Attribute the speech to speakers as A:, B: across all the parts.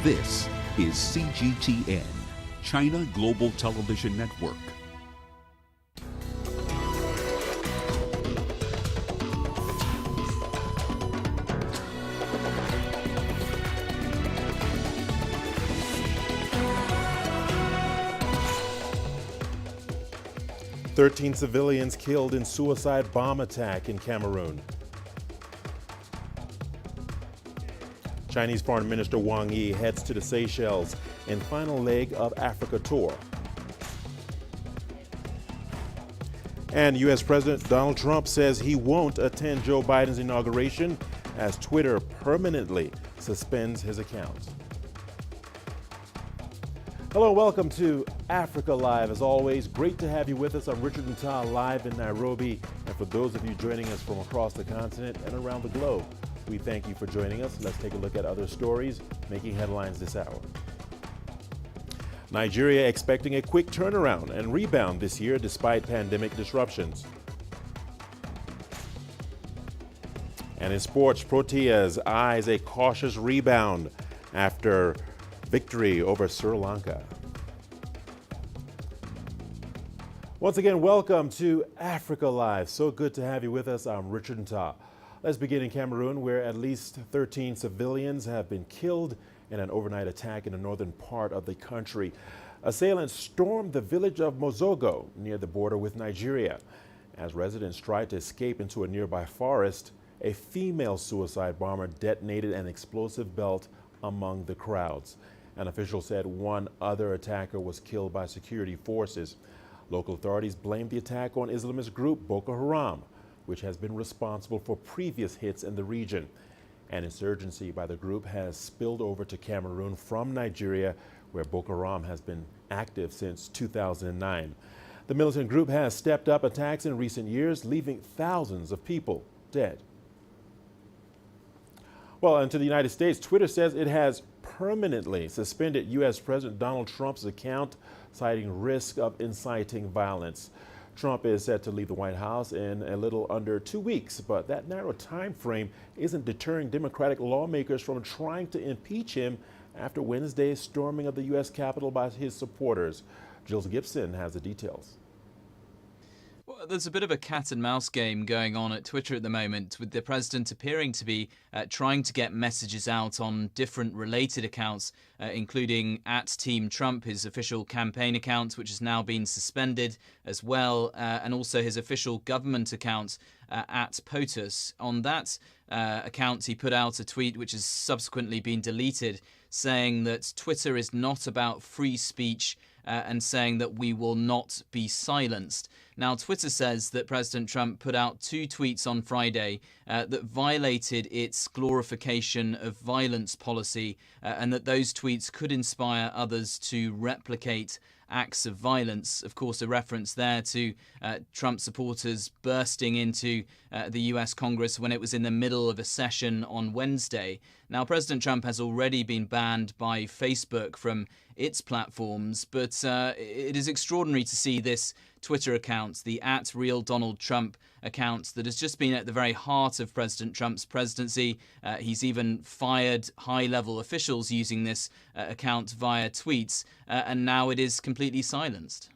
A: This is CGTN, China Global Television Network.
B: Thirteen civilians killed in suicide bomb attack in Cameroon. Chinese Foreign Minister Wang Yi heads to the Seychelles in final leg of Africa tour. And U.S. President Donald Trump says he won't attend Joe Biden's inauguration as Twitter permanently suspends his account. Hello, welcome to Africa Live. As always, great to have you with us. I'm Richard Nta, live in Nairobi. And for those of you joining us from across the continent and around the globe, we thank you for joining us. Let's take a look at other stories making headlines this hour. Nigeria expecting a quick turnaround and rebound this year despite pandemic disruptions. And in sports, Proteas eyes a cautious rebound after victory over Sri Lanka. Once again, welcome to Africa Live. So good to have you with us. I'm Richard Nta. Let's begin in Cameroon, where at least 13 civilians have been killed in an overnight attack in the northern part of the country. Assailants stormed the village of Mozogo near the border with Nigeria. As residents tried to escape into a nearby forest, a female suicide bomber detonated an explosive belt among the crowds. An official said one other attacker was killed by security forces. Local authorities blamed the attack on Islamist group Boko Haram, which has been responsible for previous hits in the region. An insurgency by the group has spilled over to Cameroon from Nigeria, where Boko Haram has been active since 2009. The militant group has stepped up attacks in recent years, leaving thousands of people dead. Well, and to the United States, Twitter says it has permanently suspended U.S. President Donald Trump's account, citing risk of inciting violence. Trump is set to leave the White House in a little under 2 weeks, but that narrow time frame isn't deterring Democratic lawmakers from trying to impeach him after Wednesday's storming of the U.S. Capitol by his supporters. Jill Gibson has the details.
C: Well, there's a bit of a cat and mouse game going on at Twitter at the moment, with the president appearing to be trying to get messages out on different related accounts, including @TeamTrump, his official campaign account, which has now been suspended as well, and also his official government account @POTUS. On that account, he put out a tweet which has subsequently been deleted, saying that Twitter is not about free speech and saying that we will not be silenced. Now, Twitter says that President Trump put out 2 tweets on Friday that violated its glorification of violence policy and that those tweets could inspire others to replicate acts of violence. Of course, a reference there to Trump supporters bursting into the US Congress when it was in the middle of a session on Wednesday. Now, President Trump has already been banned by Facebook from its platforms, but it is extraordinary to see this Twitter account, the @RealDonaldTrump account, that has just been at the very heart of President Trump's presidency. He's even fired high-level officials using this account via tweets, and now it is completely silenced.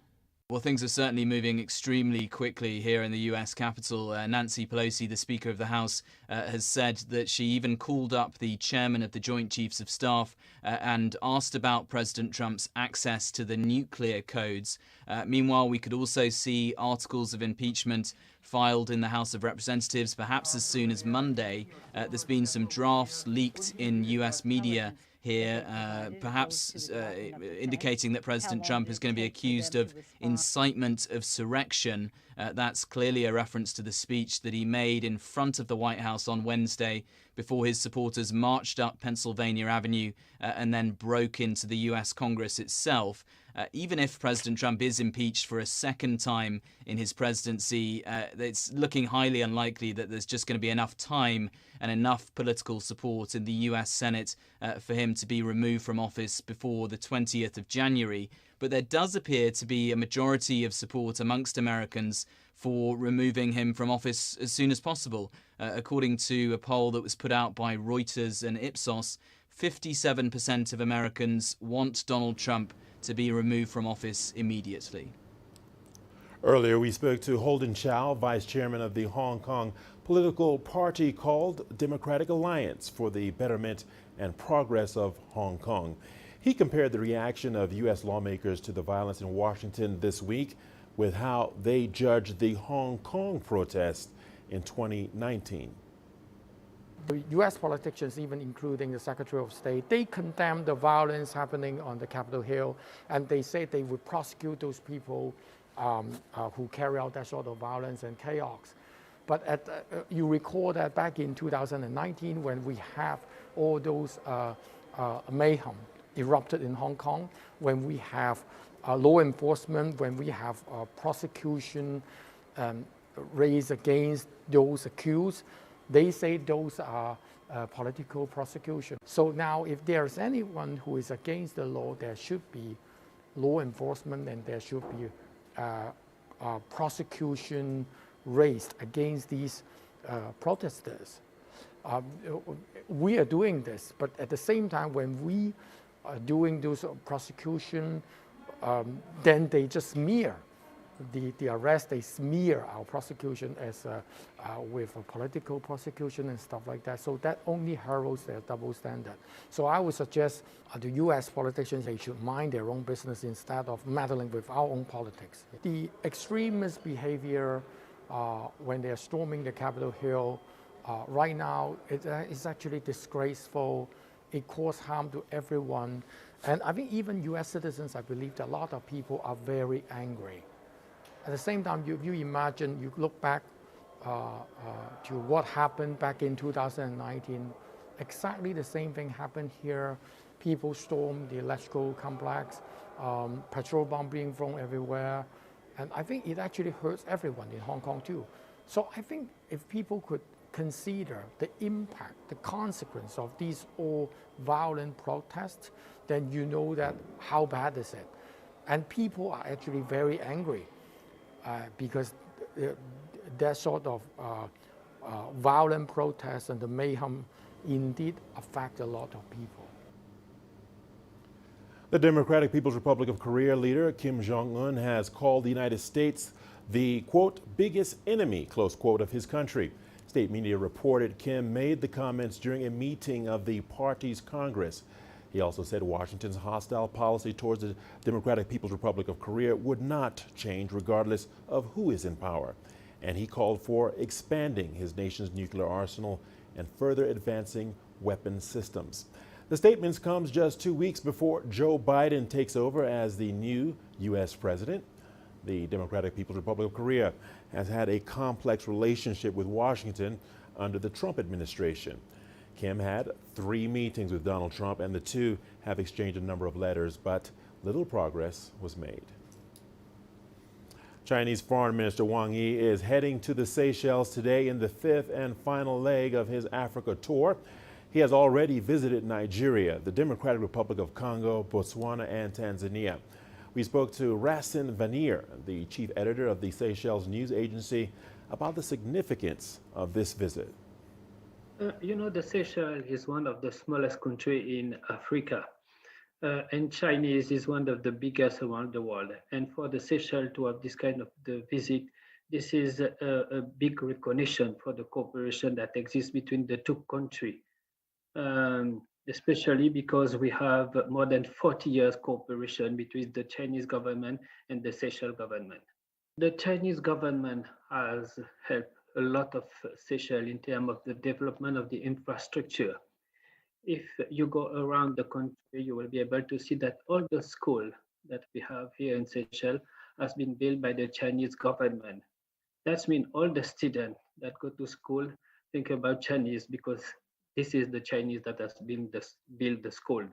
C: Well, things are certainly moving extremely quickly here in the US Capitol. Nancy Pelosi, the Speaker of the House, has said that she even called up the chairman of the Joint Chiefs of Staff and asked about President Trump's access to the nuclear codes. Meanwhile, we could also see articles of impeachment filed in the House of Representatives, perhaps as soon as Monday. There's been some drafts leaked in US media here, perhaps indicating that President Trump is going to be accused of incitement of surrection. That's clearly a reference to the speech that he made in front of the White House on Wednesday before his supporters marched up Pennsylvania Avenue and then broke into the US Congress itself. Even if President Trump is impeached for a second time in his presidency, it's looking highly unlikely that there's just going to be enough time and enough political support in the US Senate for him to be removed from office before the 20th of January. But there does appear to be a majority of support amongst Americans for removing him from office as soon as possible. According to a poll that was put out by Reuters and Ipsos, 57% of Americans want Donald Trump to be removed from office immediately.
B: Earlier, we spoke to Holden Chow, vice chairman of the Hong Kong political party called Democratic Alliance for the Betterment and Progress of Hong Kong. He compared the reaction of U.S. lawmakers to the violence in Washington this week with how they judged the Hong Kong protest in 2019.
D: The U.S. politicians, even including the Secretary of State, they condemn the violence happening on the Capitol Hill, and they say they would prosecute those people who carry out that sort of violence and chaos. But you recall that back in 2019, when we have all those mayhem erupted in Hong Kong, when we have law enforcement, when we have prosecution raised against those accused, they say those are political prosecution. So now if there's anyone who is against the law, there should be law enforcement and there should be prosecution raised against these protesters. We are doing this, but at the same time, when we are doing those prosecution, then they just smear the arrest, they smear our prosecution as with a political prosecution and stuff like that. So that only heralds their double standard. So I would suggest the U.S. politicians, they should mind their own business instead of meddling with our own politics. The extremist behavior when they're storming the Capitol Hill right now, it's actually disgraceful. It causes harm to everyone. And I think even U.S. citizens, I believe that a lot of people are very angry. At the same time, you imagine, you look back to what happened back in 2019, exactly the same thing happened here. People stormed the electoral complex, petrol bomb being thrown everywhere. And I think it actually hurts everyone in Hong Kong too. So I think if people could consider the impact, the consequence of these all violent protests, then you know that how bad is it. And people are actually very angry. Because that sort of violent protests and the mayhem indeed affect a lot of people.
B: The Democratic People's Republic of Korea leader Kim Jong-un has called the United States the, quote, biggest enemy, close quote, of his country. State media reported Kim made the comments during a meeting of the party's Congress. He also said Washington's hostile policy towards the Democratic People's Republic of Korea would not change regardless of who is in power. And he called for expanding his nation's nuclear arsenal and further advancing weapon systems. The statement comes just 2 weeks before Joe Biden takes over as the new U.S. president. The Democratic People's Republic of Korea has had a complex relationship with Washington under the Trump administration. Kim had 3 meetings with Donald Trump, and the two have exchanged a number of letters, but little progress was made. Chinese Foreign Minister Wang Yi is heading to the Seychelles today in the 5th and final leg of his Africa tour. He has already visited Nigeria, the Democratic Republic of Congo, Botswana, and Tanzania. We spoke to Racine Vanier, the chief editor of the Seychelles news agency, about the significance of this visit.
E: You know, the Seychelles is one of the smallest countries in Africa, and Chinese is one of the biggest around the world. And for the Seychelles to have this kind of the visit, this is a big recognition for the cooperation that exists between the two countries, especially because we have more than 40 years cooperation between the Chinese government and the Seychelles government. The Chinese government has helped a lot of Seychelles in terms of the development of the infrastructure. If you go around the country, you will be able to see that all the schools that we have here in Seychelles has been built by the Chinese government. That means all the students that go to school think about Chinese because this is the Chinese that has been built the school.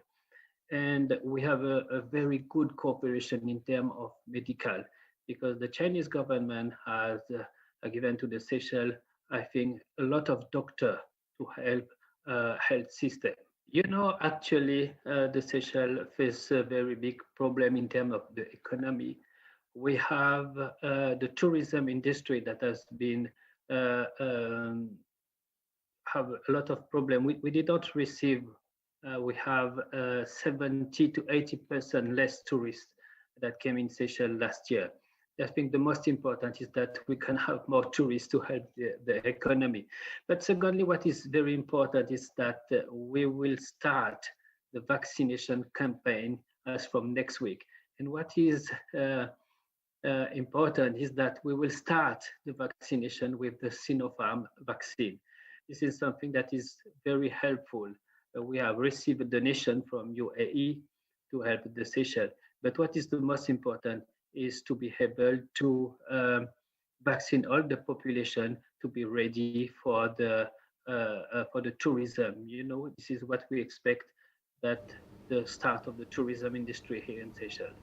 E: And we have a very good cooperation in terms of medical because the Chinese government has given to the Seychelles, I think, a lot of doctors to help health system. You know, actually, the Seychelles face a very big problem in terms of the economy. We have the tourism industry that has been have a lot of problem. We did not receive we have 70 to 80% less tourists that came in Seychelles last year. I think the most important is that we can have more tourists to help the economy. But secondly, what is very important is that we will start the vaccination campaign as from next week. And what is important is that we will start the vaccination with the Sinopharm vaccine. This is something that is very helpful. We have received a donation from UAE to help the Seychelles. But what is the most important is to be able to vaccine all the population to be ready for the tourism. You know, this is what we expect, that the start of the tourism industry here in Seychelles.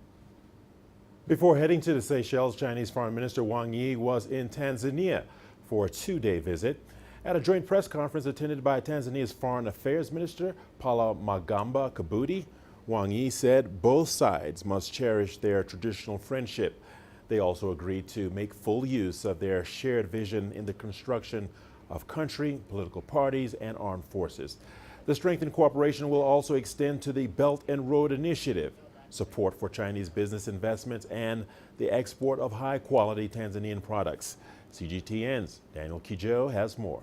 B: Before heading to the Seychelles, Chinese Foreign Minister Wang Yi was in Tanzania for a two-day visit. At a joint press conference attended by Tanzania's Foreign Affairs Minister, Palamagamba Kabudi, Wang Yi said both sides must cherish their traditional friendship. They also agreed to make full use of their shared vision in the construction of country, political parties, and armed forces. The strengthened cooperation will also extend to the Belt and Road Initiative, support for Chinese business investments, and the export of high-quality Tanzanian products. CGTN's Daniel Kijo has more.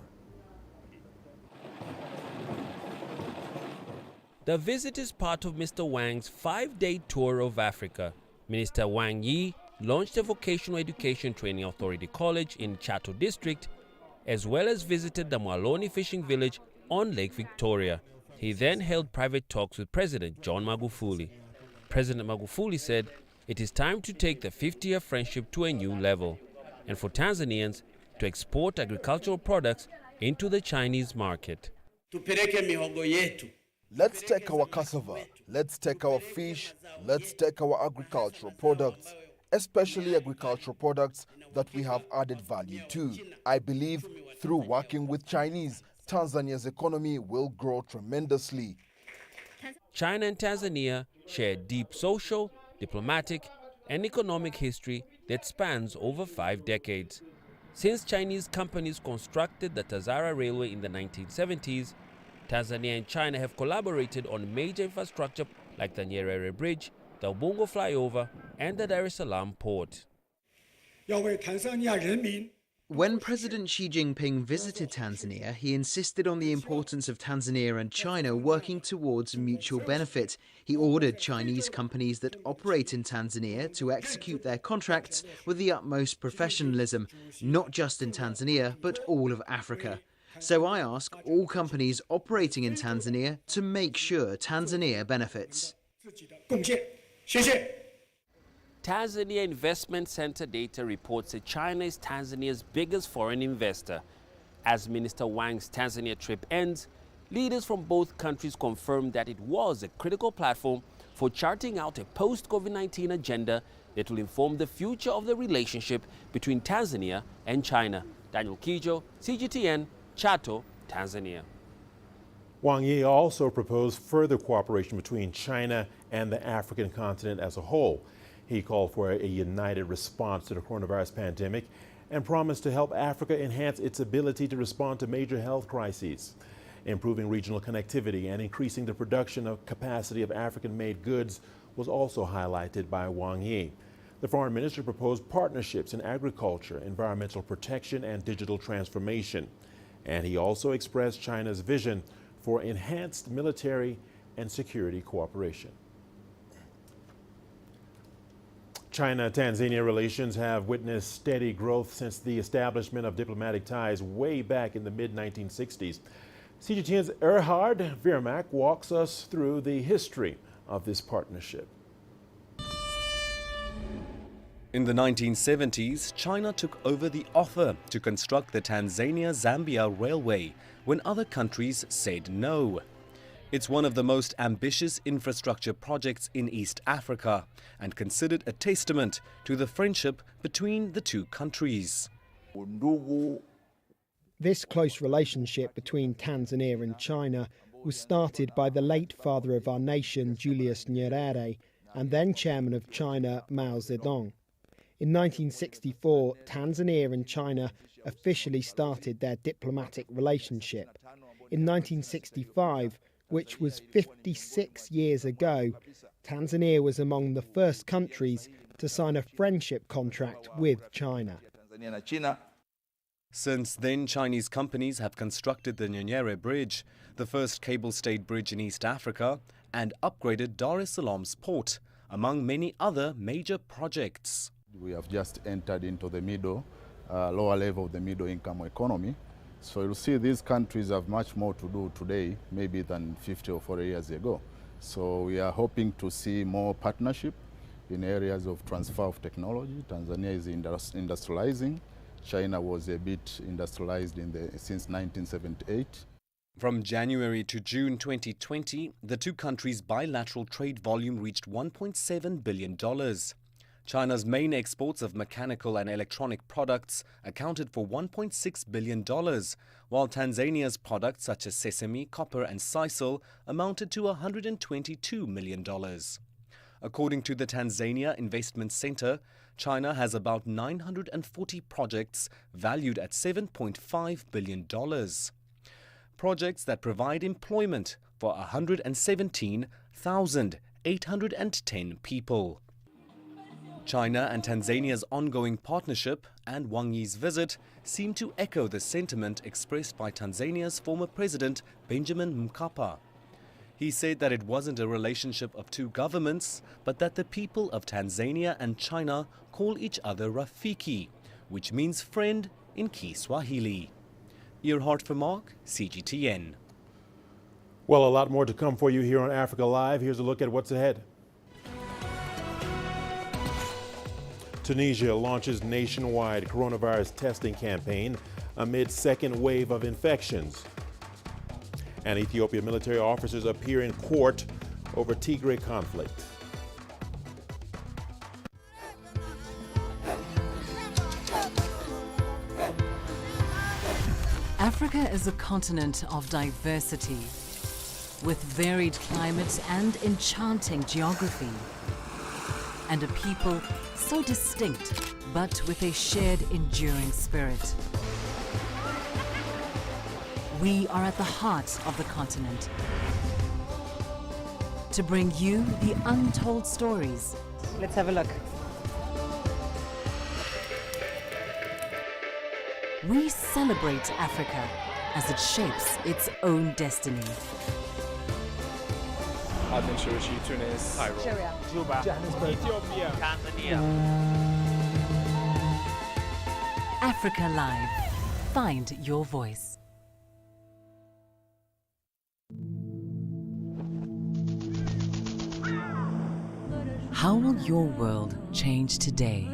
F: The visit is part of Mr. Wang's 5-day tour of Africa. Minister Wang Yi launched a vocational education training authority college in Chato district, as well as visited the Mwaloni fishing village on Lake Victoria. He then held private talks with President John Magufuli. President Magufuli said it is time to take the 50-year friendship to a new level, and for Tanzanians to export agricultural products into the Chinese market.
G: Let's take our cassava, let's take our fish, let's take our agricultural products, especially agricultural products that we have added value to. I believe through working with Chinese, Tanzania's economy will grow tremendously.
F: China and Tanzania share deep social, diplomatic, and economic history that spans over 5 decades. Since Chinese companies constructed the Tazara Railway in the 1970s, Tanzania and China have collaborated on major infrastructure like the Nyerere Bridge, the Ubungo Flyover, and the Dar es Salaam port.
H: When President Xi Jinping visited Tanzania, he insisted on the importance of Tanzania and China working towards mutual benefit. He ordered Chinese companies that operate in Tanzania to execute their contracts with the utmost professionalism, not just in Tanzania, but all of Africa. So I ask all companies operating in Tanzania to make sure Tanzania benefits.
F: Tanzania Investment Center data reports that China is Tanzania's biggest foreign investor. As Minister Wang's Tanzania trip ends, leaders from both countries confirmed that it was a critical platform for charting out a post-COVID-19 agenda that will inform the future of the relationship between Tanzania and China. Daniel Kijo, CGTN, Chato, Tanzania.
B: Wang Yi also proposed further cooperation between China and the African continent as a whole. He called for a united response to the coronavirus pandemic and promised to help Africa enhance its ability to respond to major health crises. Improving regional connectivity and increasing the production of capacity of African-made goods was also highlighted by Wang Yi. The foreign minister proposed partnerships in agriculture, environmental protection, and digital transformation. And he also expressed China's vision for enhanced military and security cooperation. China-Tanzania relations have witnessed steady growth since the establishment of diplomatic ties way back in the mid-1960s. CGTN's Erhard Virmak walks us through the history of this partnership.
I: In the 1970s, China took over the offer to construct the Tanzania-Zambia Railway when other countries said no. It's one of the most ambitious infrastructure projects in East Africa and considered a testament to the friendship between the two countries.
J: This close relationship between Tanzania and China was started by the late father of our nation, Julius Nyerere, and then chairman of China, Mao Zedong. In 1964, Tanzania and China officially started their diplomatic relationship. In 1965, which was 56 years ago, Tanzania was among the first countries to sign a friendship contract with China.
I: Since then, Chinese companies have constructed the Nyerere Bridge, the first cable-stayed bridge in East Africa, and upgraded Dar es Salaam's port, among many other major projects.
K: We have just entered into the lower level of the middle-income economy. So you'll see these countries have much more to do today, maybe than 50 or 40 years ago. So we are hoping to see more partnership in areas of transfer of technology. Tanzania is industrializing. China was a bit industrialized since 1978.
I: From January to June 2020, the two countries' bilateral trade volume reached $1.7 billion. China's main exports of mechanical and electronic products accounted for $1.6 billion, while Tanzania's products such as sesame, copper and sisal amounted to $122 million. According to the Tanzania Investment Center, China has about 940 projects valued at $7.5 billion. Projects that provide employment for 117,810 people. China and Tanzania's ongoing partnership and Wang Yi's visit seem to echo the sentiment expressed by Tanzania's former president Benjamin Mkapa. He said that it wasn't a relationship of two governments, but that the people of Tanzania and China call each other Rafiki, which means friend in Kiswahili. Earhart for Mark, CGTN.
B: Well, a lot more to come for you here on Africa Live. Here's a look at what's ahead. Tunisia launches nationwide coronavirus testing campaign amid second wave of infections. And Ethiopian military officers appear in court over Tigray conflict.
L: Africa is a continent of diversity, with varied climates and enchanting geography, and a people so distinct, but with a shared enduring spirit. We are at the heart of the continent to bring you the untold stories.
M: Let's have a look.
L: We celebrate Africa as it shapes its own destiny.
N: I've been Tunis, Cairo,
M: Juba,
N: Johannesburg, Ethiopia,
M: Tanzania.
L: Africa Live. Find your voice. How will your world change today?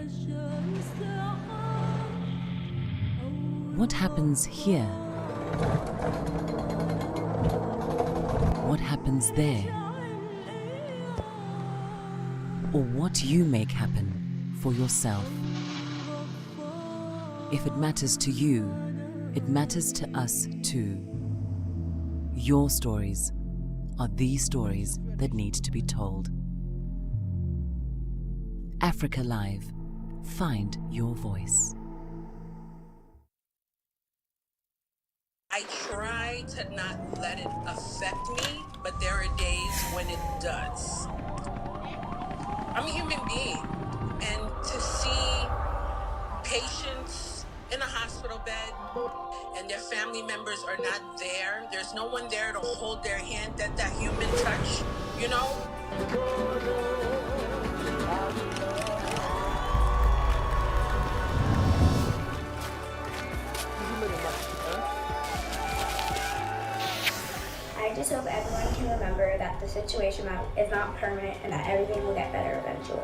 L: What happens here? What happens there? Or what you make happen for yourself? If it matters to you, it matters to us too. Your stories are the stories that need to be told. Africa Live. Find your voice.
O: I try to not let it affect me, but there are days when it does. I'm a human being, and to see patients in a hospital bed and their family members are not there, there's no one there to hold their hand, that human touch, you know?
P: I just hope everyone can remember that the situation is not permanent and that everything will get better eventually.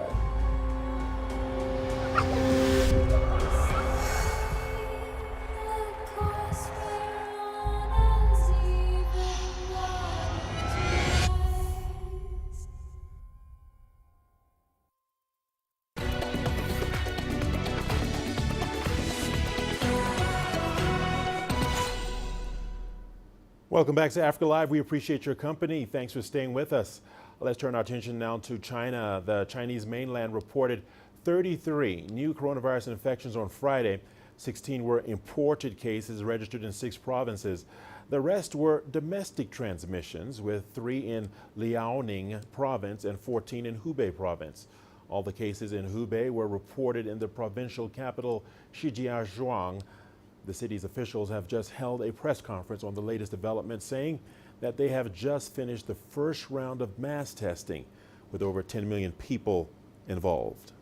B: Welcome back to Africa Live. We appreciate your company. Thanks for staying with us. Let's turn our attention now to China. The Chinese mainland reported 33 new coronavirus infections on Friday. 16 were imported cases registered in 6 provinces. The rest were domestic transmissions, with 3 in Liaoning province and 14 in Hubei province. All the cases in Hubei were reported in the provincial capital Shijiazhuang. The city's officials have just held a press conference on the latest developments, saying that they have just finished the first round of mass testing, with over 10 million people involved.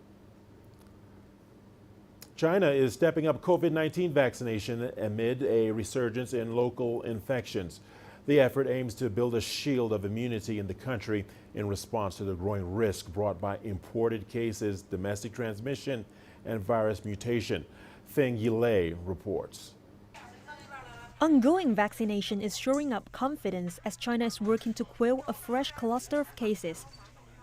B: China is stepping up COVID-19 vaccination amid a resurgence in local infections. The effort aims to build a shield of immunity in the country in response to the growing risk brought by imported cases, domestic transmission, and virus mutation. Feng Yilei reports.
M: Ongoing vaccination is shoring up confidence as China is working to quell a fresh cluster of cases.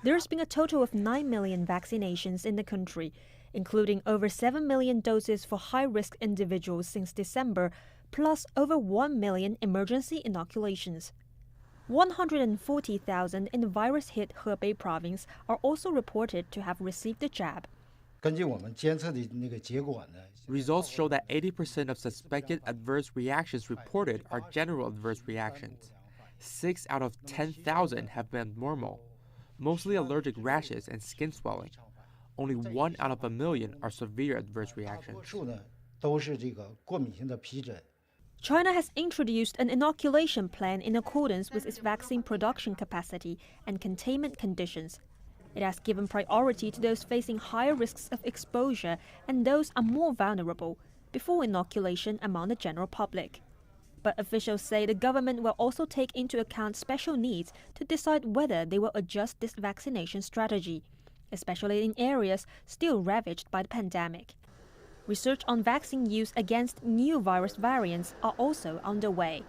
M: There's been a total of 9 million vaccinations in the country, including over 7 million doses for high-risk individuals since December, plus over 1 million emergency inoculations. 140,000 in the virus-hit Hebei province are also reported to have received the jab.
Q: Results show that 80% of suspected adverse reactions reported are general adverse reactions. 6 out of 10,000 have been abnormal, mostly allergic rashes and skin swelling. Only 1 out of a million are severe adverse reactions.
M: China has introduced an inoculation plan in accordance with its vaccine production capacity and containment conditions. It has given priority to those facing higher risks of exposure and those are more vulnerable before inoculation among the general public. But officials say the government will also take into account special needs to decide whether they will adjust this vaccination strategy, especially in areas still ravaged by the pandemic. Research on vaccine use against new virus variants are also underway.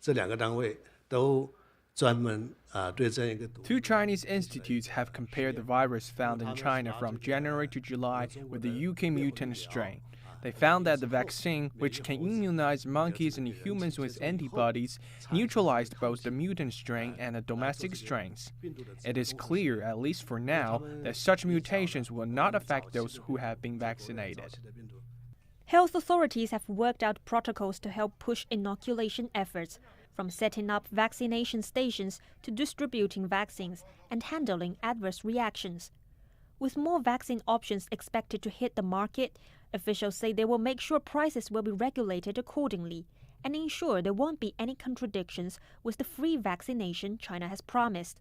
N: 2 Chinese institutes have compared the virus found in China from January to July with the UK mutant strain. They found that the vaccine, which can immunize monkeys and humans with antibodies, neutralized both the mutant strain and the domestic strains. It is clear, at least for now, that such mutations will not affect those who have been vaccinated.
M: Health authorities have worked out protocols to help push inoculation efforts, from setting up vaccination stations to distributing vaccines and handling adverse reactions. With more vaccine options expected to hit the market, officials say they will make sure prices will be regulated accordingly and ensure there won't be any contradictions with the free vaccination China has promised.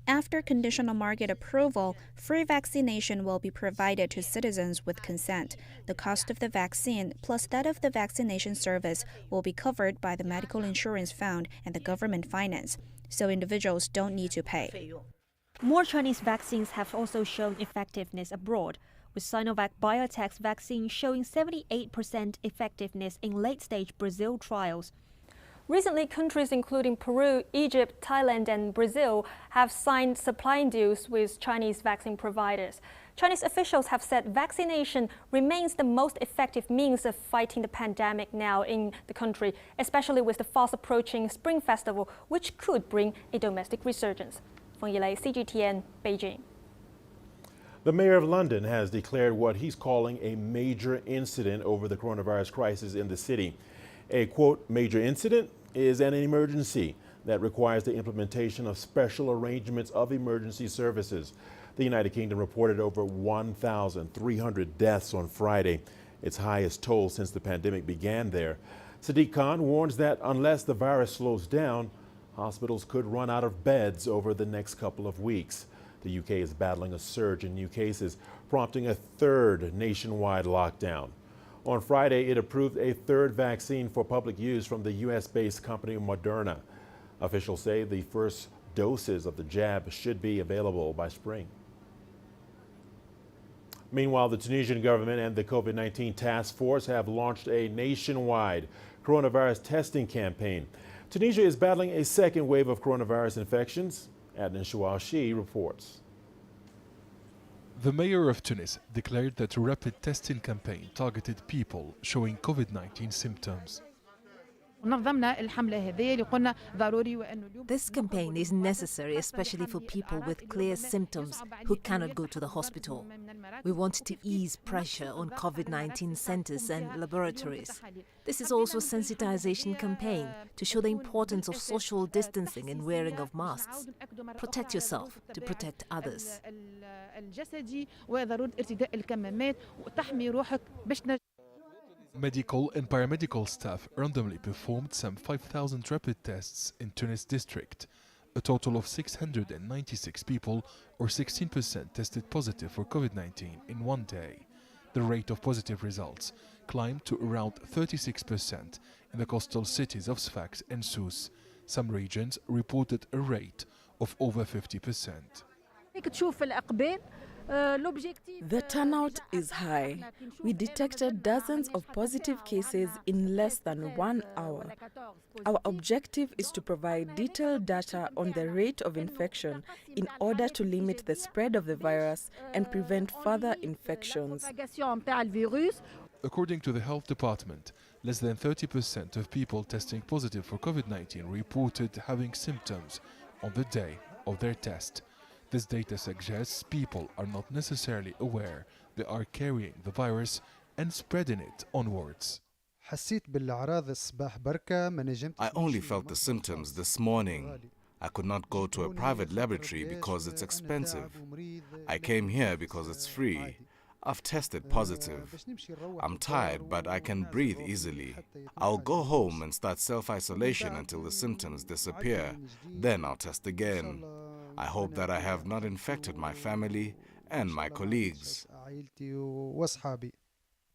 R: After conditional market approval, free vaccination will be provided to citizens with consent. The cost of the vaccine plus that of the vaccination service will be covered by the medical insurance fund and the government finance, so individuals don't need to pay.
M: More Chinese vaccines have also shown effectiveness abroad, with Sinovac Biotech's vaccine showing 78% effectiveness in late-stage Brazil trials. Recently, countries including Peru, Egypt, Thailand, and Brazil have signed supply deals with Chinese vaccine providers. Chinese officials have said vaccination remains the most effective means of fighting the pandemic now in the country, especially with the fast-approaching Spring Festival, which could bring a domestic resurgence. Feng Yilei, CGTN, Beijing.
B: The mayor of London has declared what he's calling a major incident over the coronavirus crisis in the city. A, quote, major incident is an emergency that requires the implementation of special arrangements of emergency services. The United Kingdom reported over 1,300 deaths on Friday, its highest toll since the pandemic began there. Sadiq Khan warns that unless the virus slows down, hospitals could run out of beds over the next couple of weeks. The UK is battling a surge in new cases, prompting a third nationwide lockdown. On Friday, it approved a third vaccine for public use from the U.S.-based company Moderna. Officials say the first doses of the jab should be available by spring. Meanwhile, the Tunisian government and the COVID-19 task force have launched a nationwide coronavirus testing campaign. Tunisia is battling a second wave of coronavirus infections. Adnan Chouachi reports.
S: The mayor of Tunis declared that a rapid testing campaign targeted people showing COVID-19 symptoms.
T: This campaign is necessary, especially for people with clear symptoms who cannot go to the hospital. We want to ease pressure on COVID-19 centers and laboratories. This is also a sensitization campaign to show the importance of social distancing and wearing of masks. Protect yourself to protect others.
S: Medical and paramedical staff randomly performed some 5,000 rapid tests in Tunis district. A total of 696 people, or 16%, tested positive for COVID-19 in one day. The rate of positive results climbed to around 36% in the coastal cities of Sfax and Sousse. Some regions reported a rate of over 50%.
U: The turnout is high. We detected dozens of positive cases in less than 1 hour. Our objective is to provide detailed data on the rate of infection in order to limit the spread of the virus and prevent further infections.
S: According to the health department, less than 30% of people testing positive for COVID-19 reported having symptoms on the day of their test. This data suggests people are not necessarily aware they are carrying the virus and spreading it onwards.
V: I only felt the symptoms this morning. I could not go to a private laboratory because it's expensive. I came here because it's free. I've tested positive. I'm tired, but I can breathe easily. I'll go home and start self-isolation until the symptoms disappear. Then I'll test again. I hope that I have not infected my family and my colleagues.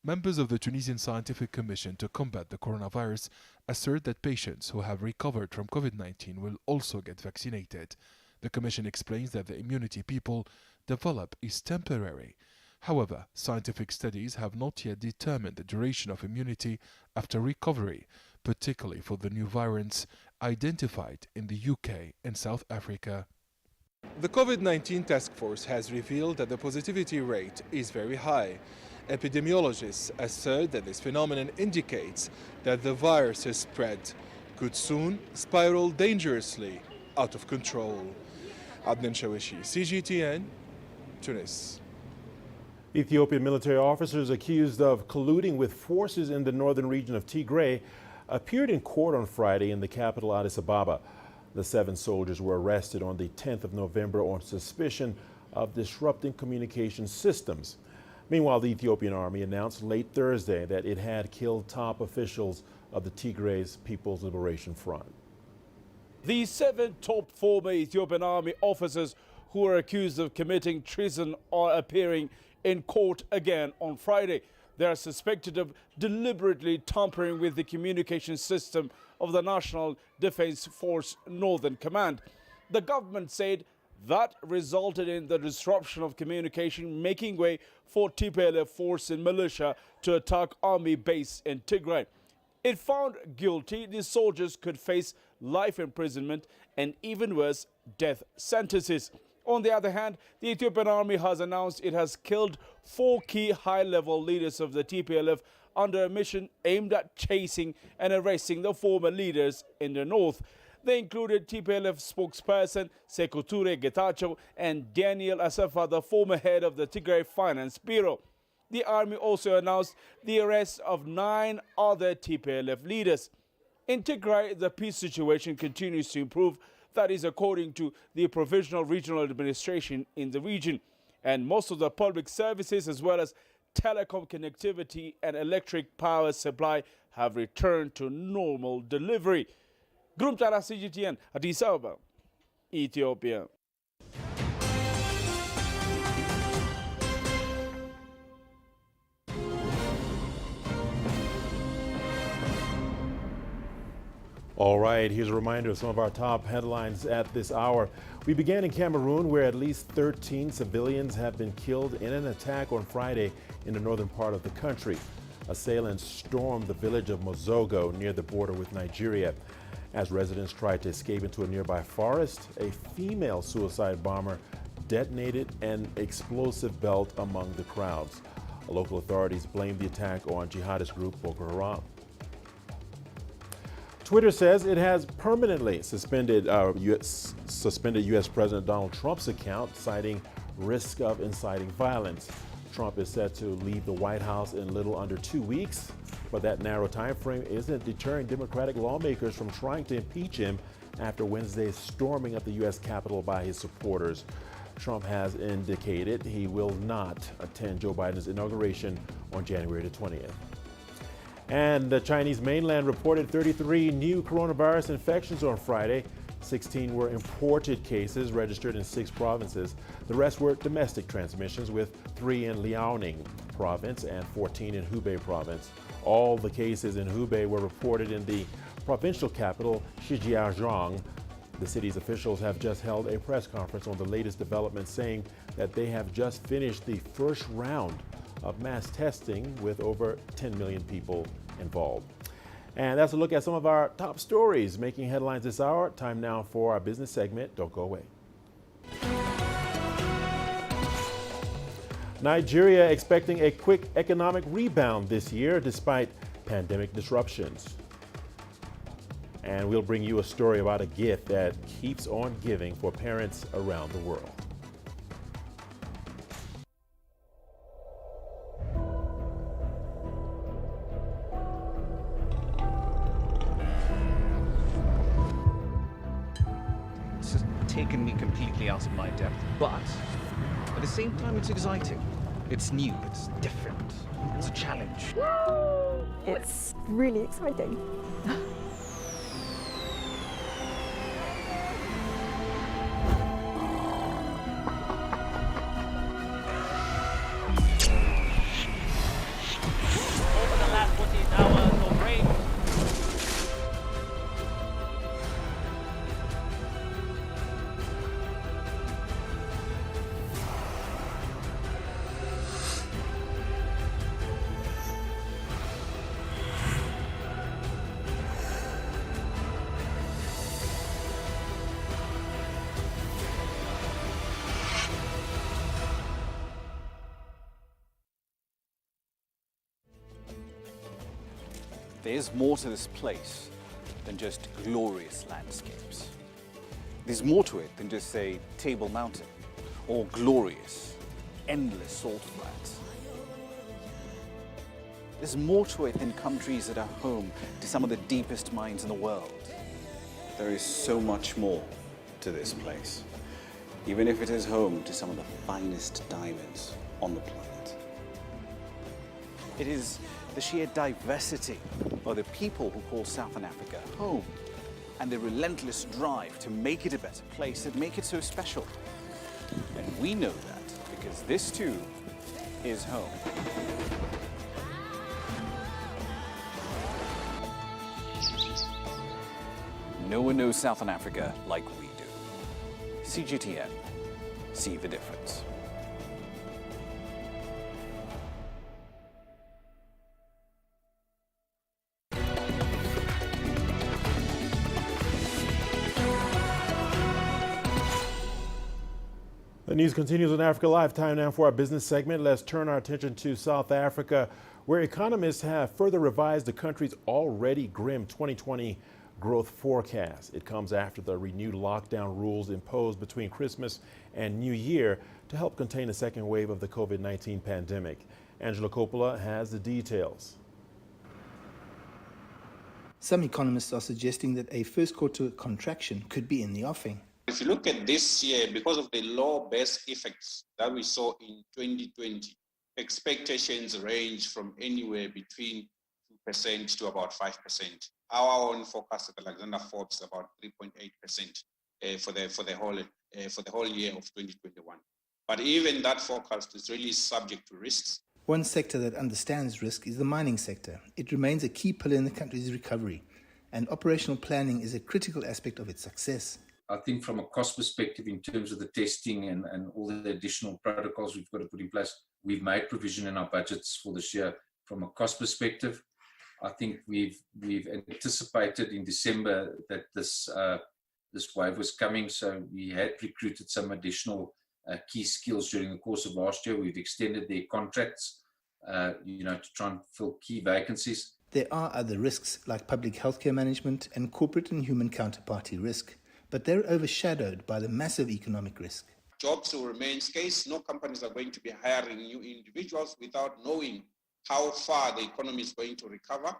S: Members of the Tunisian Scientific Commission to combat the coronavirus assert that patients who have recovered from COVID-19 will also get vaccinated. The Commission explains that the immunity people develop is temporary. However, scientific studies have not yet determined the duration of immunity after recovery, particularly for the new variants identified in the UK and South Africa. The COVID-19 task force has revealed that the positivity rate is very high. Epidemiologists assert that this phenomenon indicates that the virus has spread, could soon spiral dangerously out of control. Adnan Shawishi, CGTN, Tunis.
B: Ethiopian military officers accused of colluding with forces in the northern region of Tigray appeared in court on Friday in the capital Addis Ababa. The 7 soldiers were arrested on the 10th of November on suspicion of disrupting communication systems. Meanwhile, the Ethiopian army announced late Thursday that it had killed top officials of the Tigray's People's Liberation Front.
W: The 7 top former Ethiopian army officers who were accused of committing treason are appearing in court again on Friday. They are suspected of deliberately tampering with the communication system of the National Defense Force Northern Command. The government said that resulted in the disruption of communication, making way for TPLF force and militia to attack army base in Tigray. If found guilty, the soldiers could face life imprisonment and even worse, death sentences. On the other hand, the Ethiopian army has announced it has killed 4 key high-level leaders of the TPLF under a mission aimed at chasing and arresting the former leaders in the north. They included TPLF spokesperson Sekou Toure Getachew and Daniel Asafa, the former head of the Tigray Finance Bureau. The army also announced the arrest of 9 other TPLF leaders. In Tigray, the peace situation continues to improve. That is according to the Provisional Regional Administration in the region. And most of the public services as well as telecom connectivity and electric power supply have returned to normal delivery. Group Tara CGTN, Addis Ababa, Ethiopia.
B: All right, here's a reminder of some of our top headlines at this hour. We began in Cameroon, where at least 13 civilians have been killed in an attack on Friday in the northern part of the country. Assailants stormed the village of Mozogo near the border with Nigeria. As residents tried to escape into a nearby forest, a female suicide bomber detonated an explosive belt among the crowds. Local authorities blamed the attack on jihadist group Boko Haram. Twitter says it has permanently suspended U.S. President Donald Trump's account, citing risk of inciting violence. Trump is set to leave the White House in little under 2 weeks, but that narrow time frame isn't deterring Democratic lawmakers from trying to impeach him after Wednesday's storming of the U.S. Capitol by his supporters. Trump has indicated he will not attend Joe Biden's inauguration on January the 20th. And the Chinese mainland reported 33 new coronavirus infections on Friday. 16 were imported cases registered in 6 provinces. The rest were domestic transmissions, with 3 in Liaoning province and 14 in Hubei province. All the cases in Hubei were reported in the provincial capital, Shijiazhuang. The city's officials have just held a press conference on the latest developments, saying that they have just finished the first round of mass testing with over 10 million people involved. And that's a look at some of our top stories making headlines this hour. Time now for our business segment. Don't go away. Nigeria expecting a quick economic rebound this year despite pandemic disruptions. And we'll bring you a story about a gift that keeps on giving for parents around the world.
A: This has taken me completely out of my depth, but at the same time it's exciting. It's new, it's different, it's a challenge.
C: It's really exciting.
D: There's more to this place than just glorious landscapes. There's more to it than just, say, Table Mountain or glorious, endless salt flats. There's more to it than countries that are home to some of the deepest mines in the world. There is so much more to this place, even if it is home to some of the finest diamonds on the planet. It is the sheer diversity of the people who call Southern Africa home, and the relentless drive to make it a better place that make it so special. And we know that because this too is home. No one knows Southern Africa like we do. CGTN, see the difference.
B: The news continues on Africa Live. Time now for our business segment. Let's turn our attention to South Africa, where economists have further revised the country's already grim 2020 growth forecast. It comes after the renewed lockdown rules imposed between Christmas and New Year to help contain a second wave of the COVID-19 pandemic. Angela Coppola has the details.
X: Some economists are suggesting that a first quarter contraction could be in the offing.
Y: If you look at this year, because of the low base effects that we saw in 2020, expectations range from anywhere between 2% to about 5%. Our own forecast at Alexander Forbes is about 3.8% for the whole year of 2021. But even that forecast is really subject to risks.
X: One sector that understands risk is the mining sector. It remains a key pillar in the country's recovery, and operational planning is a critical aspect of its success.
Z: I think from a cost perspective, in terms of the testing and all the additional protocols we've got to put in place, we've made provision in our budgets for this year. From a cost perspective, I think we've anticipated in December that this wave was coming, so we had recruited some additional key skills during the course of last year. We've extended their contracts, to try and fill key vacancies.
X: There are other risks like public healthcare management and corporate and human counterparty risk, but they're overshadowed by the massive economic risk.
Y: Jobs will remain scarce. No companies are going to be hiring new individuals without knowing how far the economy is going to recover.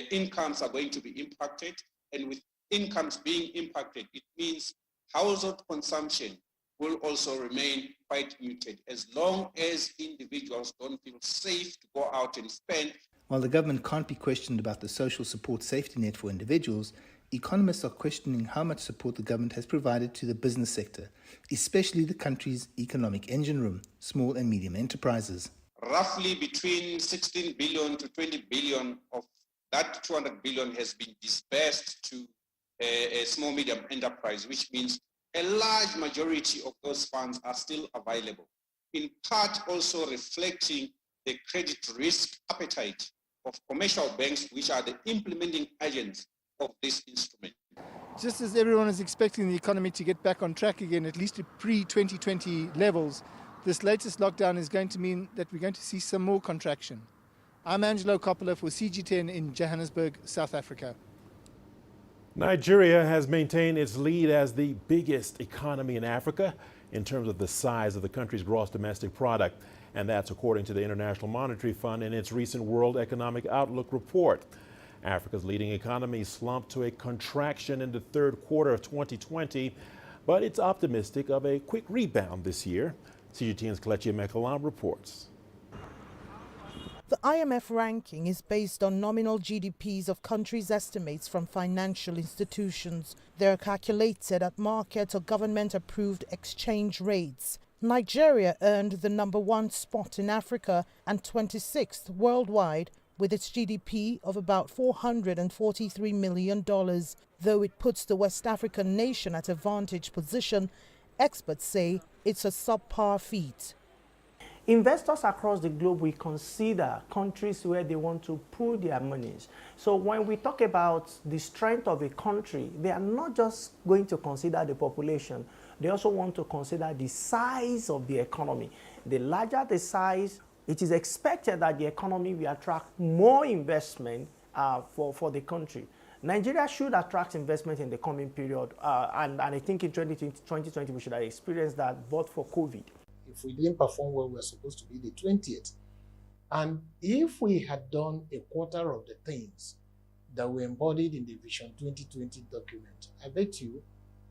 Y: Incomes are going to be impacted, and with incomes being impacted, it means household consumption will also remain quite muted as long as individuals don't feel safe to go out and spend.
X: While the government can't be questioned about the social support safety net for individuals, economists are questioning how much support the government has provided to the business sector, especially the country's economic engine room, small and medium enterprises.
Y: Roughly between 16 billion to 20 billion of that 200 billion has been disbursed to a small medium enterprise, which means a large majority of those funds are still available, in part also reflecting the credit risk appetite of commercial banks, which are the implementing agents of this instrument.
E: Just as everyone is expecting the economy to get back on track again, at least to pre-2020 levels, this latest lockdown is going to mean that we're going to see some more contraction. I'm Angelo Coppola for CGTN in Johannesburg, South Africa.
B: Nigeria has maintained its lead as the biggest economy in Africa in terms of the size of the country's gross domestic product. And that's according to the International Monetary Fund in its recent World Economic Outlook report. Africa's leading economy slumped to a contraction in the third quarter of 2020, but it's optimistic of a quick rebound this year. CGTN's Kelechi Mekalam reports.
F: The IMF ranking is based on nominal GDPs of countries' estimates from financial institutions. They're calculated at market or government-approved exchange rates. Nigeria earned the #1 spot in Africa and 26th worldwide with its GDP of about $443 million. Though it puts the West African nation at a vantage position, experts say it's a subpar feat.
G: Investors across the globe will consider countries where they want to pool their monies. So when we talk about the strength of a country, they are not just going to consider the population, they also want to consider the size of the economy. The larger the size, it is expected that the economy will attract more investment for the country. Nigeria should attract investment in the coming period, and I think in 2020 we should have experienced that, but for COVID.
H: If we didn't perform well, we're supposed to be the 20th. And if we had done a quarter of the things that were embodied in the Vision 2020 document, I bet you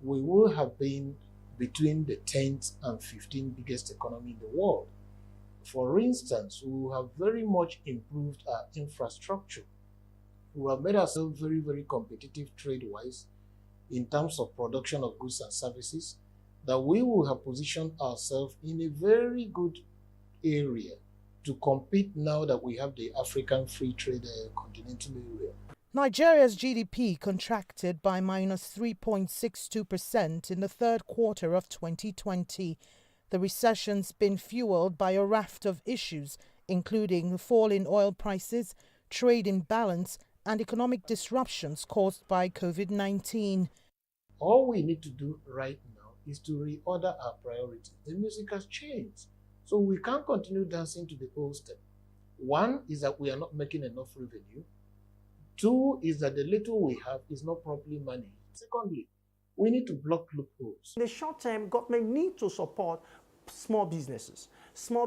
H: we will have been between the 10th and 15th biggest economy in the world. For instance, we have very much improved our infrastructure. We have made ourselves very, very competitive trade-wise in terms of production of goods and services, that we will have positioned ourselves in a very good area to compete now that we have the African Free Trade Continental Area.
F: Nigeria's GDP contracted by -3.62% in the third quarter of 2020. The recession's been fueled by a raft of issues, including the fall in oil prices, trade imbalance, and economic disruptions caused by COVID-19.
H: All we need to do right now is to reorder our priorities. The music has changed, so we can't continue dancing to the old step. One is that we are not making enough revenue. Two is that the little we have is not properly managed. Secondly, we need to block loopholes.
G: In the short term, government needs to support small businesses so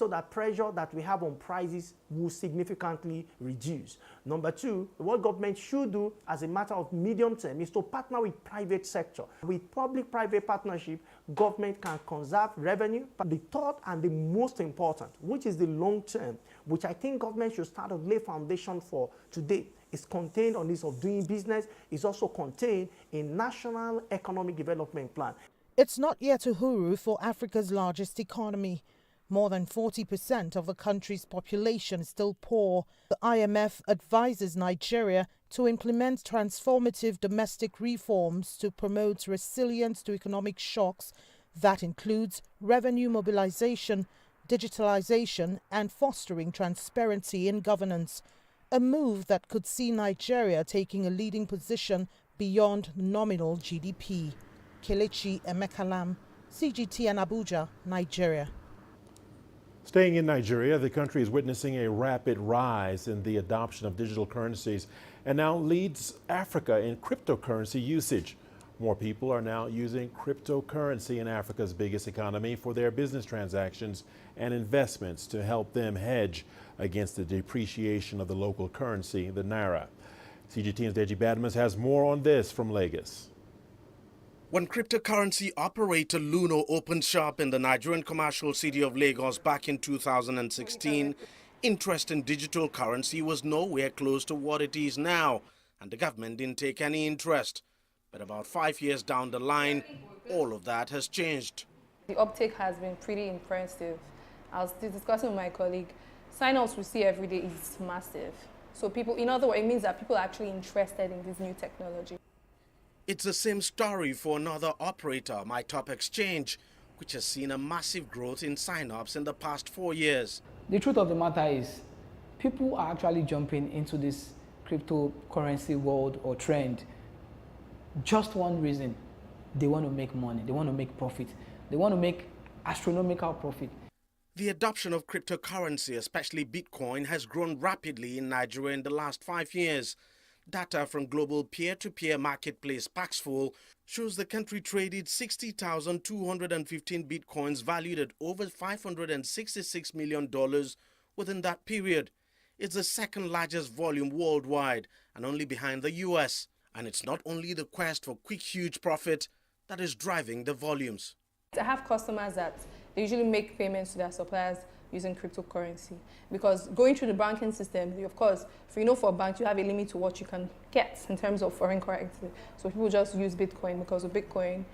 G: that pressure that we have on prices will significantly reduce. Number two, what government should do as a matter of medium term is to partner with private sector. With public-private partnership, government can conserve revenue. But the third and the most important, which is the long term, which I think government should start to lay foundation for today, is contained on this of doing business, is also contained in National Economic Development Plan.
F: It's not yet a huru for Africa's largest economy. More than 40% of the country's population is still poor. The IMF advises Nigeria to implement transformative domestic reforms to promote resilience to economic shocks. That includes revenue mobilization, digitalization, and fostering transparency in governance. A move that could see Nigeria taking a leading position beyond nominal GDP. Kelechi Mekalam, CGTN Abuja, Nigeria.
B: Staying in Nigeria, the country is witnessing a rapid rise in the adoption of digital currencies and now leads Africa in cryptocurrency usage. More people are now using cryptocurrency in Africa's biggest economy for their business transactions and investments to help them hedge against the depreciation of the local currency, the naira. CGTN's Deji Badmus has more on this from Lagos.
I: When cryptocurrency operator Luno opened shop in the Nigerian commercial city of Lagos back in 2016, interest in digital currency was nowhere close to what it is now, and the government didn't take any interest. But about 5 years down the line, all of that has changed.
J: The uptake has been pretty impressive. I was discussing with my colleague, sign-ups we see every day is massive. So people, in other words, it means that people are actually interested in this new technology.
I: It's the same story for another operator, My Top Exchange, which has seen a massive growth in sign-ups in the past 4 years.
K: The truth of the matter is, people are actually jumping into this cryptocurrency world or trend. Just one reason: they want to make money, they want to make profit, they want to make astronomical profit.
I: The adoption of cryptocurrency, especially Bitcoin, has grown rapidly in Nigeria in the last 5 years. Data from global peer-to-peer marketplace Paxful shows the country traded 60,215 Bitcoins valued at over $566 million within that period. It's the second largest volume worldwide and only behind the US. And it's not only the quest for quick, huge profit that is driving the volumes.
J: I have customers that they usually make payments to their suppliers using cryptocurrency, because going through the banking system, of course, for a bank, you have a limit to what you can get in terms of foreign currency. So people just use Bitcoin, because with Bitcoin,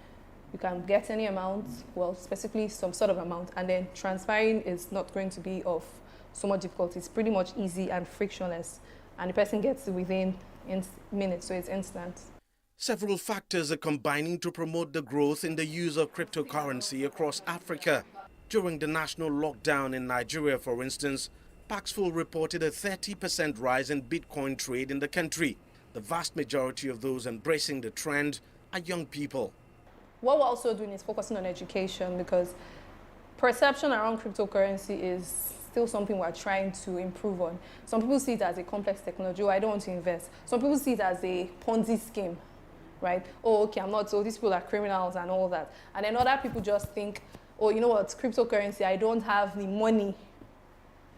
J: you can get any amount, well, specifically some sort of amount, and then transferring is not going to be of so much difficulty. It's pretty much easy and frictionless, and the person gets it within minutes, so it's instant.
I: Several factors are combining to promote the growth in the use of cryptocurrency across Africa. During the national lockdown in Nigeria, for instance, Paxful reported a 30% rise in Bitcoin trade in the country. The vast majority of those embracing the trend are young people.
J: What we're also doing is focusing on education, because perception around cryptocurrency is still something we're trying to improve on. Some people see it as a complex technology. Oh, I don't want to invest. Some people see it as a Ponzi scheme, right? Oh, okay, I'm not, so these people are criminals and all that. And then other people just think, oh, you know what, cryptocurrency, I don't have the money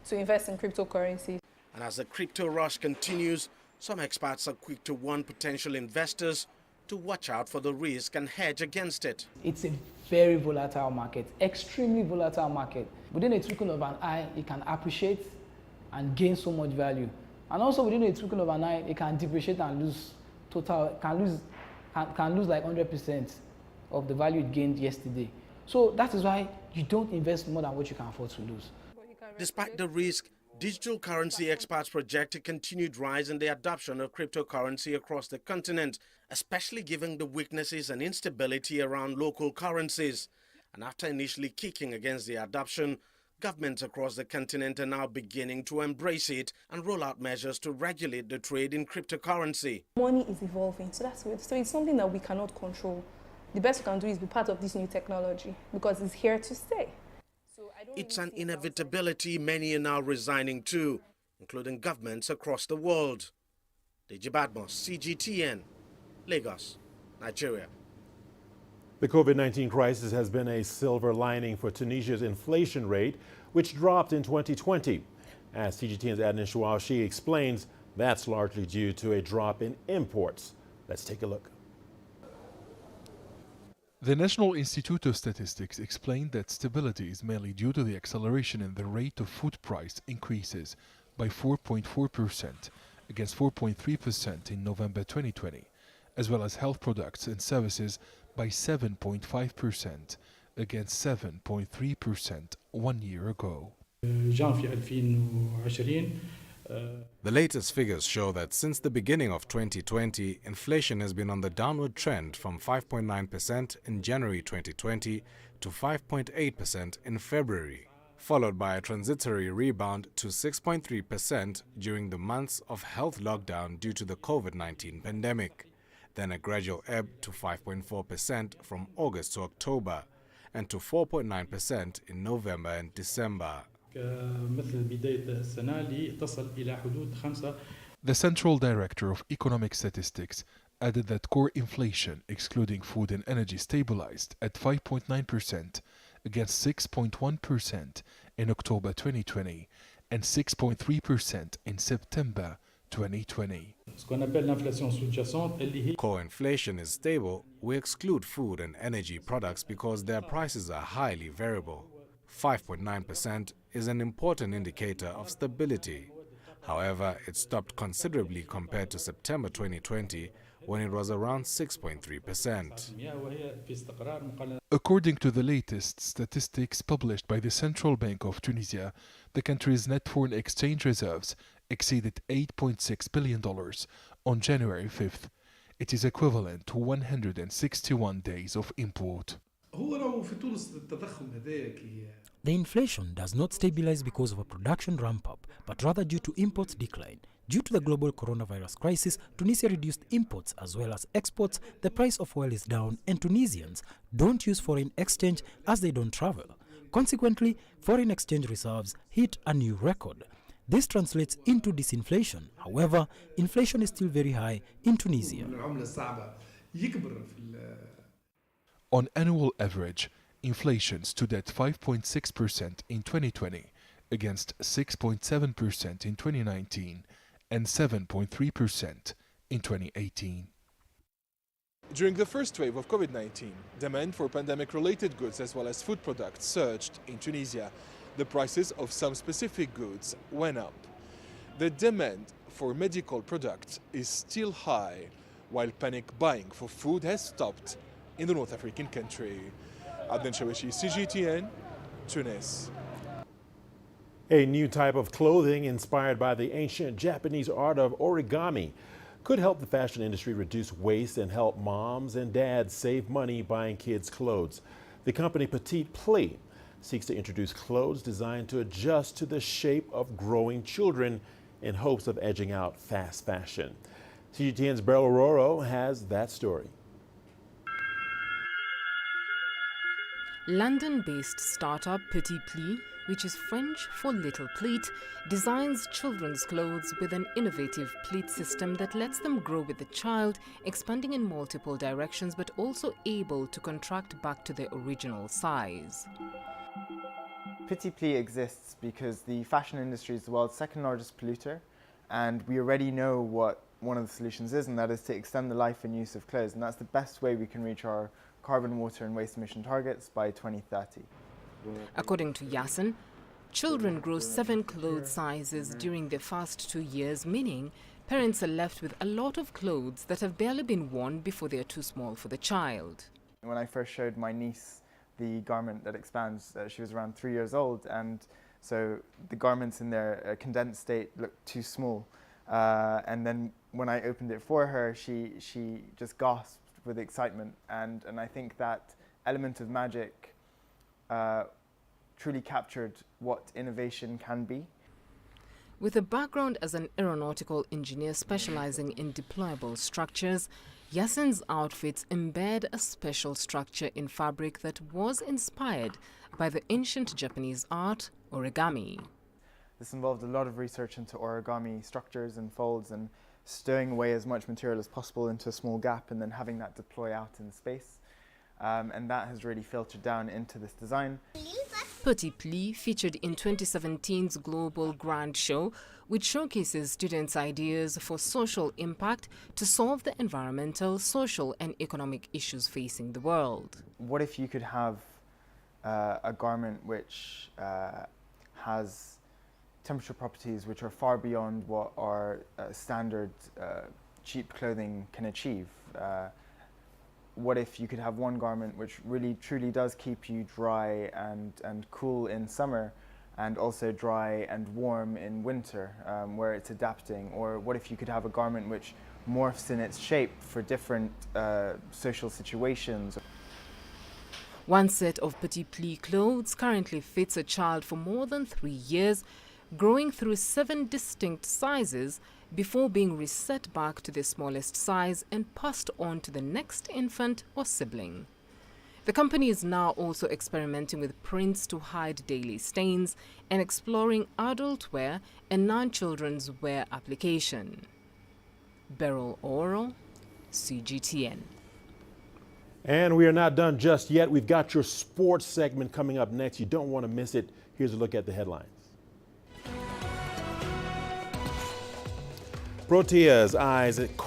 J: to invest in cryptocurrency.
I: And as the crypto rush continues, some experts are quick to warn potential investors to watch out for the risk and hedge against it.
K: It's a very volatile market, extremely volatile market. Within a twinkle of an eye, it can appreciate and gain so much value. And also within a twinkle of an eye, it can depreciate and lose can lose like 100% of the value it gained yesterday. So that is why you don't invest more than what you can afford to lose.
I: Despite the risk, digital currency experts project a continued rise in the adoption of cryptocurrency across the continent, especially given the weaknesses and instability around local currencies. And after initially kicking against the adoption, governments across the continent are now beginning to embrace it and roll out measures to regulate the trade in cryptocurrency.
J: Money is evolving, so that's weird. So it's something that we cannot control. The best we can do is be part of this new technology, because it's here to stay.
I: It's an inevitability many are now resigning to, including governments across the world. Deji Badmus, CGTN, Lagos, Nigeria.
B: The COVID-19 crisis has been a silver lining for Tunisia's inflation rate, which dropped in 2020. As CGTN's Adnan Chouachi explains, that's largely due to a drop in imports. Let's take a look.
S: The National Institute of Statistics explained that stability is mainly due to the acceleration in the rate of food price increases by 4.4% against 4.3% in November 2020, as well as health products and services by 7.5% against 7.3% 1 year ago.
V: The latest figures show that since the beginning of 2020, inflation has been on the downward trend from 5.9% in January 2020 to 5.8% in February, followed by a transitory rebound to 6.3% during the months of health lockdown due to the COVID-19 pandemic, then a gradual ebb to 5.4% from August to October, and to 4.9% in November and December.
S: The Central Director of Economic Statistics added that core inflation, excluding food and energy, stabilized at 5.9% against 6.1% in October 2020 and 6.3% in September 2020.
V: Core inflation is stable. We exclude food and energy products because their prices are highly variable. 5.9% is an important indicator of stability. However, it stopped considerably compared to September 2020, when it was around 6.3%.
S: According to the latest statistics published by the Central Bank of Tunisia, the country's net foreign exchange reserves exceeded $8.6 billion on January 5th. It is equivalent to 161 days of import.
L: The inflation does not stabilize because of a production ramp-up, but rather due to imports decline. Due to the global coronavirus crisis, Tunisia reduced imports as well as exports. The price of oil is down, and Tunisians don't use foreign exchange as they don't travel. Consequently, foreign exchange reserves hit a new record. This translates into disinflation. However, inflation is still very high in Tunisia.
S: On annual average, inflation stood at 5.6% in 2020 against 6.7% in 2019 and 7.3% in 2018.
N: During the first wave of COVID-19, demand for pandemic-related goods as well as food products surged in Tunisia. The prices of some specific goods went up. The demand for medical products is still high, while panic buying for food has stopped in the North African country. Abdel Shawishi, CGTN, Tunis.
B: A new type of clothing inspired by the ancient Japanese art of origami could help the fashion industry reduce waste and help moms and dads save money buying kids' clothes. The company Petit Pli seeks to introduce clothes designed to adjust to the shape of growing children in hopes of edging out fast fashion. CGTN's Beryl Aurora has that story.
T: London-based startup Petit Pli, which is French for little pleat, designs children's clothes with an innovative pleat system that lets them grow with the child, expanding in multiple directions but also able to contract back to their original size.
O: Petit Pli exists because the fashion industry is the world's second largest polluter, and we already know what one of the solutions is, and that is to extend the life and use of clothes, and that's the best way we can reach our carbon, water and waste emission targets by 2030.
T: According to Yasin, children grow 7 clothes sizes during their first 2 years, meaning parents are left with a lot of clothes that have barely been worn before they are too small for the child.
O: When I first showed my niece the garment that expands, she was around 3 years old, and so the garments in their condensed state looked too small. And then when I opened it for her, she just gasped with excitement, and I think that element of magic truly captured what innovation can be.
T: With a background as an aeronautical engineer specializing in deployable structures, Yasin's outfits embed a special structure in fabric that was inspired by the ancient Japanese art, origami.
O: This involved a lot of research into origami structures and folds and stowing away as much material as possible into a small gap and then having that deploy out in space. And that has really filtered down into this design.
T: Petit Pli featured in 2017's Global Grand Show, which showcases students' ideas for social impact to solve the environmental, social and economic issues facing the world.
O: What if you could have a garment which has temperature properties which are far beyond what our standard cheap clothing can achieve? What if you could have one garment which really truly does keep you dry and cool in summer and also dry and warm in winter, where it's adapting? Or what if you could have a garment which morphs in its shape for different social situations?
T: One set of Petit Pli clothes currently fits a child for more than 3 years, growing through 7 distinct sizes before being reset back to the smallest size and passed on to the next infant or sibling.
M: The company is now also experimenting with prints to hide daily stains and exploring adult wear and non-children's wear application. Beryl Oro, CGTN.
B: And we are not done just yet. We've got your sports segment coming up next. You don't want to miss it. Here's a look at the headlines. Protea's eyes at